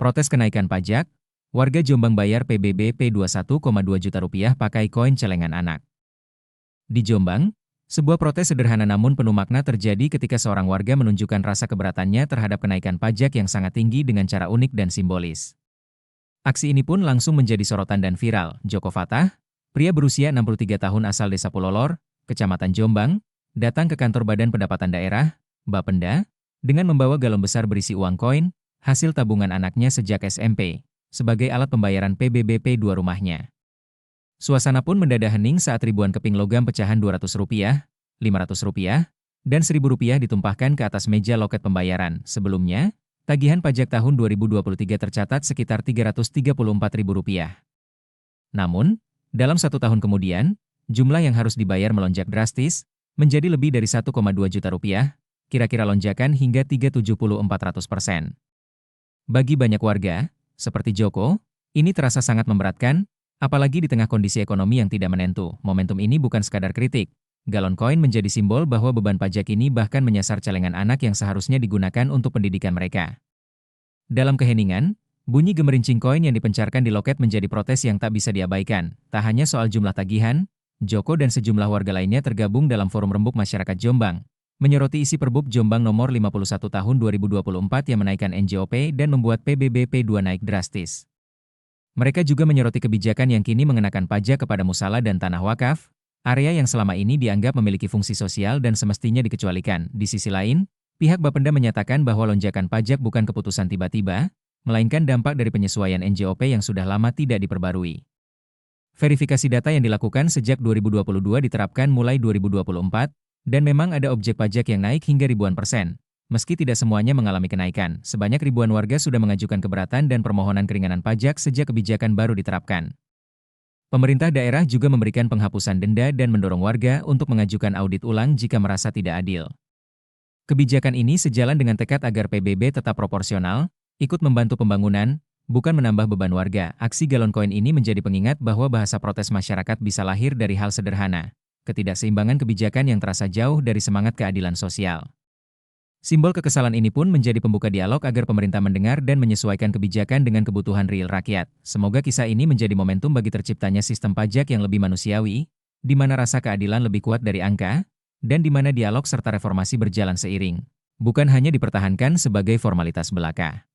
Protes kenaikan pajak, warga Jombang bayar PBB P21,2 juta rupiah pakai koin celengan anak. Di Jombang, sebuah protes sederhana namun penuh makna terjadi ketika seorang warga menunjukkan rasa keberatannya terhadap kenaikan pajak yang sangat tinggi dengan cara unik dan simbolis. Aksi ini pun langsung menjadi sorotan dan viral. Joko Fatah, pria berusia 63 tahun asal Desa Pulolor, Kecamatan Jombang, datang ke kantor Badan Pendapatan Daerah, Bapenda, dengan membawa galon besar berisi uang koin, hasil tabungan anaknya sejak SMP, sebagai alat pembayaran PBB P2 rumahnya. Suasana pun mendadak hening saat ribuan keping logam pecahan Rp200, Rp500, dan Rp1.000 ditumpahkan ke atas meja loket pembayaran. Sebelumnya, tagihan pajak tahun 2023 tercatat sekitar Rp334.000. Namun, dalam 1 tahun kemudian, jumlah yang harus dibayar melonjak drastis, menjadi lebih dari 1,2 juta rupiah, kira-kira lonjakan hingga 374%. Bagi banyak warga, seperti Joko, ini terasa sangat memberatkan, apalagi di tengah kondisi ekonomi yang tidak menentu. Momentum ini bukan sekadar kritik. Galon koin menjadi simbol bahwa beban pajak ini bahkan menyasar celengan anak yang seharusnya digunakan untuk pendidikan mereka. Dalam keheningan, bunyi gemerincing koin yang dipencarkan di loket menjadi protes yang tak bisa diabaikan. Tak hanya soal jumlah tagihan, Joko dan sejumlah warga lainnya tergabung dalam Forum Rembuk Masyarakat Jombang, menyoroti isi Perbub Jombang nomor 51 tahun 2024 yang menaikkan NJOP dan membuat PBB P2 naik drastis. Mereka juga menyoroti kebijakan yang kini mengenakan pajak kepada musala dan tanah wakaf, area yang selama ini dianggap memiliki fungsi sosial dan semestinya dikecualikan. Di sisi lain, pihak Bapenda menyatakan bahwa lonjakan pajak bukan keputusan tiba-tiba, melainkan dampak dari penyesuaian NJOP yang sudah lama tidak diperbarui. Verifikasi data yang dilakukan sejak 2022 diterapkan mulai 2024, dan memang ada objek pajak yang naik hingga ribuan persen. Meski tidak semuanya mengalami kenaikan, sebanyak ribuan warga sudah mengajukan keberatan dan permohonan keringanan pajak sejak kebijakan baru diterapkan. Pemerintah daerah juga memberikan penghapusan denda dan mendorong warga untuk mengajukan audit ulang jika merasa tidak adil. Kebijakan ini sejalan dengan tekad agar PBB tetap proporsional, ikut membantu pembangunan, bukan menambah beban warga. Aksi galon koin ini menjadi pengingat bahwa bahasa protes masyarakat bisa lahir dari hal sederhana, ketidakseimbangan kebijakan yang terasa jauh dari semangat keadilan sosial. Simbol kekesalan ini pun menjadi pembuka dialog agar pemerintah mendengar dan menyesuaikan kebijakan dengan kebutuhan real rakyat. Semoga kisah ini menjadi momentum bagi terciptanya sistem pajak yang lebih manusiawi, di mana rasa keadilan lebih kuat dari angka, dan di mana dialog serta reformasi berjalan seiring, bukan hanya dipertahankan sebagai formalitas belaka.